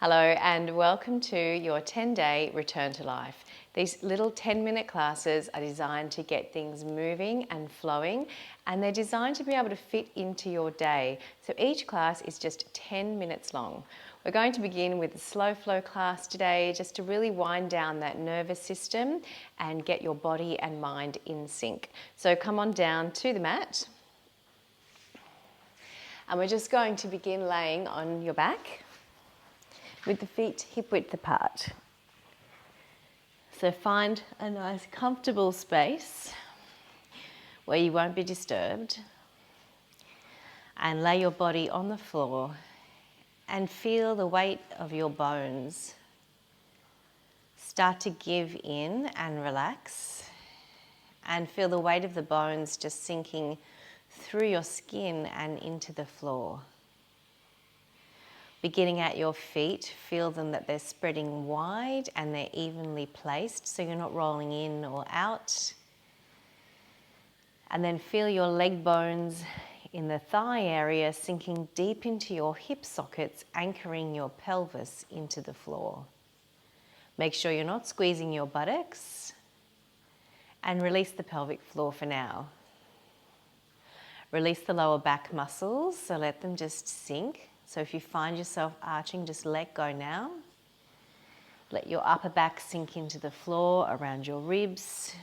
Hello and welcome to your 10-day return to life. These little 10-minute classes are designed to get things moving and flowing, and they're designed to be able to fit into your day. So each class is just 10 minutes long. We're going to begin with the slow flow class today, just to really wind down that nervous system and get your body and mind in sync. So come on down to the mat. And we're just going to begin laying on your back with the feet hip width apart. So find a nice comfortable space where you won't be disturbed, and lay your body on the floor and feel the weight of your bones start to give in and relax, and feel the weight of the bones just sinking through your skin and into the floor. Beginning at your feet, feel them that they're spreading wide and they're evenly placed, so you're not rolling in or out. And then feel your leg bones in the thigh area sinking deep into your hip sockets, anchoring your pelvis into the floor. Make sure you're not squeezing your buttocks, and release the pelvic floor for now. Release the lower back muscles, so let them just sink. So if you find yourself arching, just let go now. Let your upper back sink into the floor around your ribs.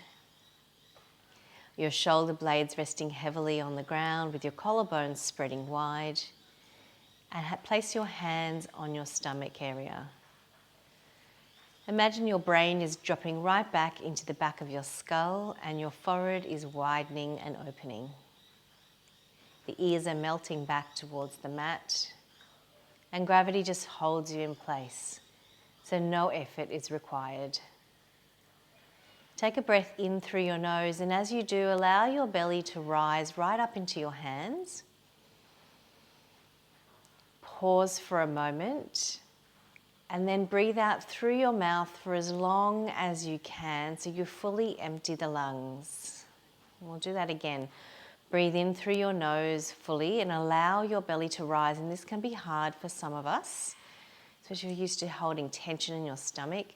Your shoulder blades resting heavily on the ground with your collarbones spreading wide. And place your hands on your stomach area. Imagine your brain is dropping right back into the back of your skull and your forehead is widening and opening. The ears are melting back towards the mat. And gravity just holds you in place, so no effort is required. Take a breath in through your nose, and as you do, allow your belly to rise right up into your hands. Pause for a moment, and then breathe out through your mouth for as long as you can, so you fully empty the lungs. We'll do that again. Breathe in through your nose fully and allow your belly to rise. And this can be hard for some of us, especially if you're used to holding tension in your stomach.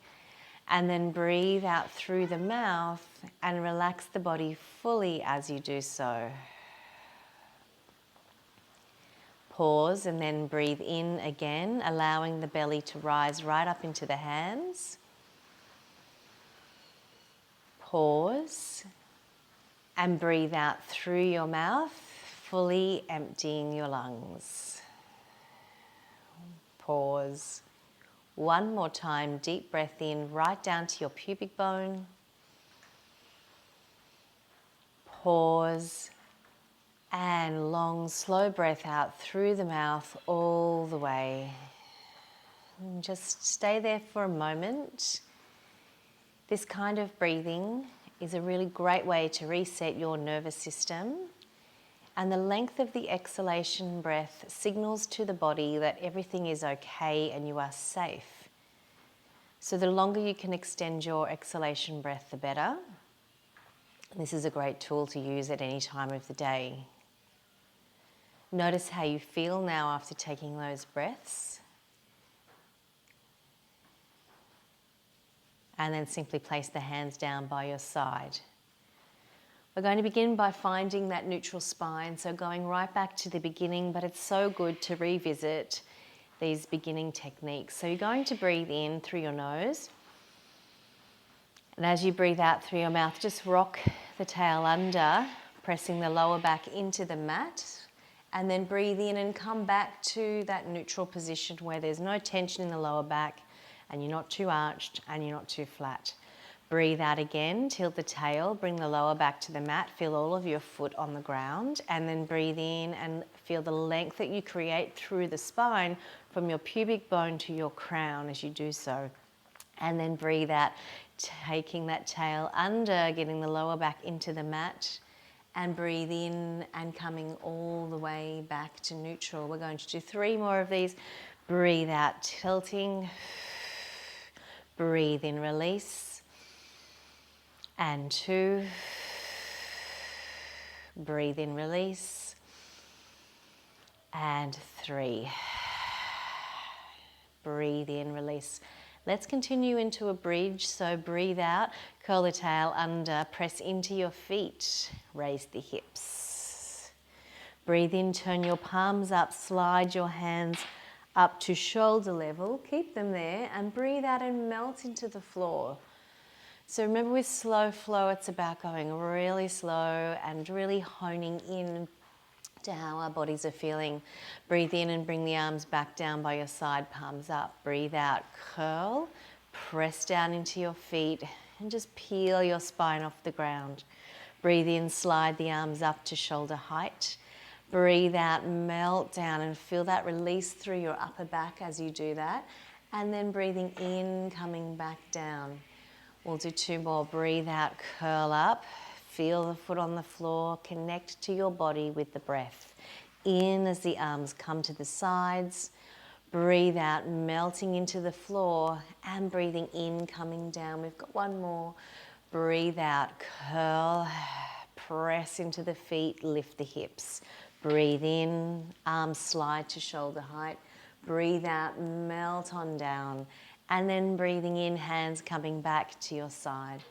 And then breathe out through the mouth and relax the body fully as you do so. Pause and then breathe in again, allowing the belly to rise right up into the hands. Pause. And breathe out through your mouth, fully emptying your lungs. Pause. One more time, deep breath in, right down to your pubic bone. Pause. And long, slow breath out through the mouth all the way. And just stay there for a moment. This kind of breathing is a really great way to reset your nervous system, and the length of the exhalation breath signals to the body that everything is okay and you are safe. So the longer you can extend your exhalation breath, the better. This is a great tool to use at any time of the day. Notice how you feel now after taking those breaths. And then simply place the hands down by your side. We're going to begin by finding that neutral spine, so going right back to the beginning, but it's so good to revisit these beginning techniques. So you're going to breathe in through your nose, and as you breathe out through your mouth, just rock the tail under, pressing the lower back into the mat, and then breathe in and come back to that neutral position where there's no tension in the lower back, and you're not too arched and you're not too flat. Breathe out again, tilt the tail, bring the lower back to the mat, feel all of your foot on the ground, and then breathe in and feel the length that you create through the spine from your pubic bone to your crown as you do so. And then breathe out, taking that tail under, getting the lower back into the mat, and breathe in and coming all the way back to neutral. We're going to do 3 more of these. Breathe out, tilting. Breathe in, release. And 2. Breathe in, release. And 3. Breathe breathe in, release. Let's continue into a bridge. So breathe out, curl the tail under, press into your feet, raise the hips. Breathe in, turn your palms up, slide your hands up to shoulder level. Keep them there and breathe out and melt into the floor. So remember, with slow flow, it's about going really slow and really honing in to how our bodies are feeling. Breathe in and bring the arms back down by your side, palms up. Breathe out, curl, press down into your feet and just peel your spine off the ground. Breathe in, slide the arms up to shoulder height. Breathe out, melt down and feel that release through your upper back as you do that. And then breathing in, coming back down. We'll do 2 more. Breathe out, curl up. Feel the foot on the floor. Connect to your body with the breath. In as the arms come to the sides. Breathe out, melting into the floor. And breathing in, coming down. We've got 1 more. Breathe out, curl. Press into the feet, lift the hips. Breathe in, arms slide to shoulder height. Breathe out, melt on down. And then breathing in, hands coming back to your side.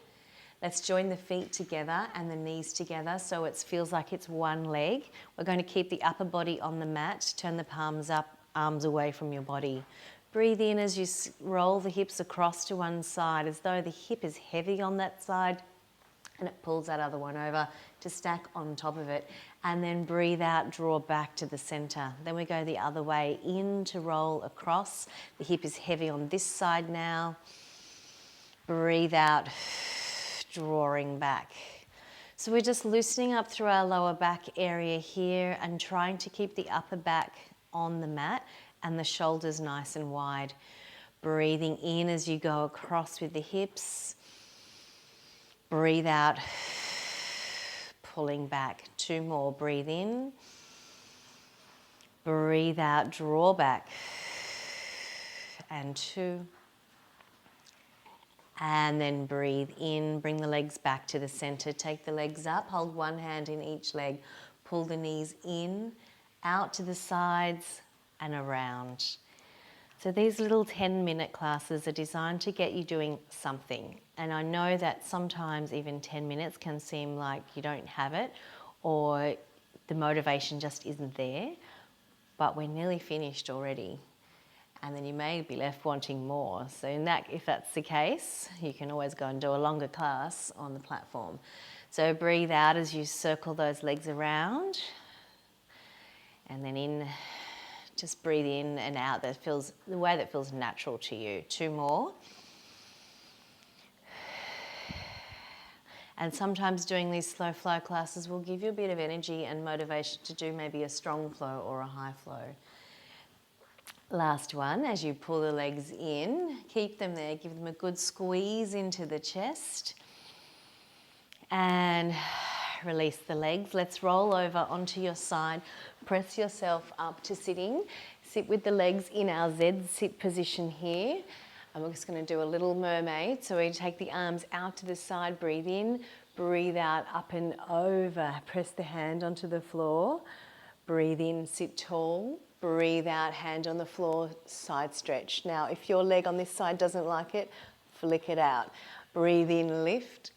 Let's join the feet together and the knees together so it feels like it's one leg. We're going to keep the upper body on the mat. Turn the palms up, arms away from your body. Breathe in as you roll the hips across to one side as though the hip is heavy on that side and it pulls that other one over to stack on top of it. And then breathe out, draw back to the center. Then we go the other way, in to roll across. The hip is heavy on this side now. Breathe out, drawing back. So we're just loosening up through our lower back area here and trying to keep the upper back on the mat and the shoulders nice and wide. Breathing in as you go across with the hips. Breathe out, pulling back. 2 more. Breathe in. Breathe out, draw back. And 2. And then breathe in, bring the legs back to the center. Take the legs up, hold one hand in each leg. Pull the knees in, out to the sides and around. So these little 10-minute classes are designed to get you doing something. And I know that sometimes even 10 minutes can seem like you don't have it or the motivation just isn't there, but we're nearly finished already. And then you may be left wanting more. So if that's the case, you can always go and do a longer class on the platform. So breathe out as you circle those legs around. And then in, just breathe in and out. The way that feels natural to you. 2 more. And sometimes doing these slow flow classes will give you a bit of energy and motivation to do maybe a strong flow or a high flow. Last one, as you pull the legs in, keep them there, give them a good squeeze into the chest. And release the legs. Let's roll over onto your side. Press yourself up to sitting. Sit with the legs in our Z sit position here. And we're just going to do a little mermaid. So we take the arms out to the side, breathe in, breathe out, up and over. Press the hand onto the floor. Breathe in, sit tall. Breathe out, hand on the floor, side stretch. Now, if your leg on this side doesn't like it, flick it out. Breathe in, lift.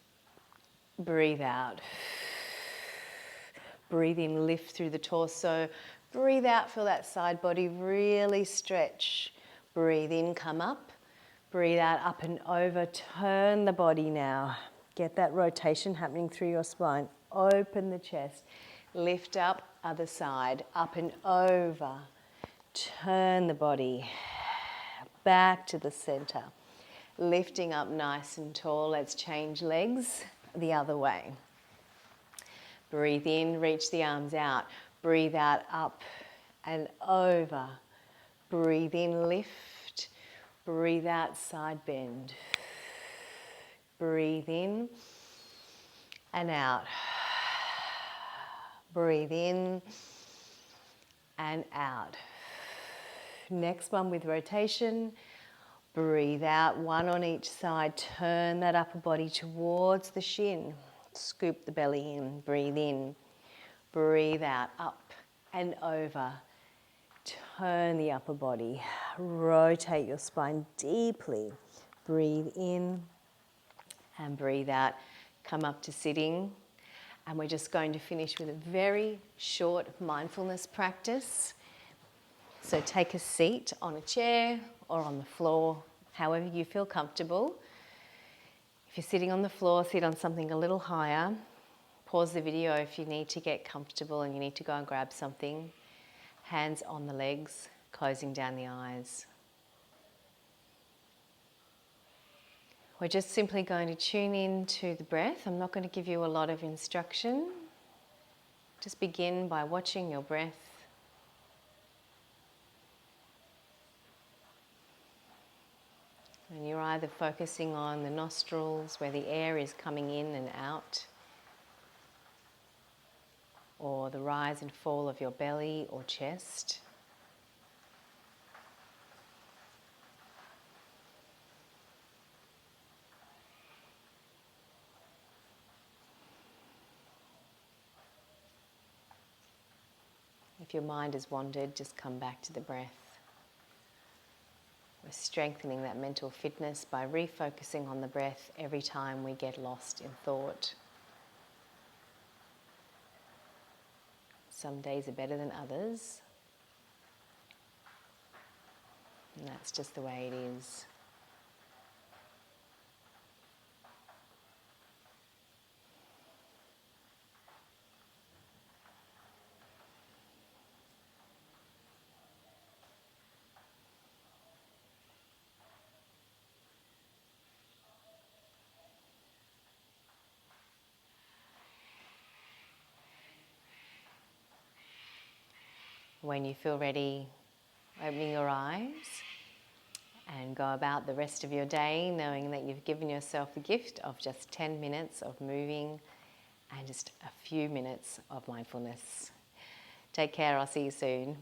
Breathe out. Breathe in, lift through the torso. Breathe out, feel that side body really stretch. Breathe in, come up. Breathe out, up and over. Turn the body now. Get that rotation happening through your spine. Open the chest. Lift up, other side. Up and over. Turn the body back to the center. Lifting up nice and tall. Let's change legs the other way. Breathe in, reach the arms out. Breathe out, up and over. Breathe in, lift. Breathe out, side bend. Breathe in and out. Breathe in and out. Next one with rotation. Breathe out, 1 on each side. Turn that upper body towards the shin. Scoop the belly in. Breathe in. Breathe out, up and over. Tone the upper body. Rotate your spine deeply. Breathe in and breathe out. Come up to sitting. And we're just going to finish with a very short mindfulness practice. So take a seat on a chair or on the floor, however you feel comfortable. If you're sitting on the floor, sit on something a little higher. Pause the video if you need to get comfortable and you need to go and grab something. Hands on the legs, closing down the eyes. We're just simply going to tune in to the breath. I'm not going to give you a lot of instruction. Just begin by watching your breath. And you're either focusing on the nostrils where the air is coming in and out, or the rise and fall of your belly or chest. If your mind has wandered, just come back to the breath. We're strengthening that mental fitness by refocusing on the breath every time we get lost in thought. Some days are better than others, and that's just the way it is. When you feel ready, opening your eyes and go about the rest of your day knowing that you've given yourself the gift of just 10 minutes of moving and just a few minutes of mindfulness. Take care, I'll see you soon.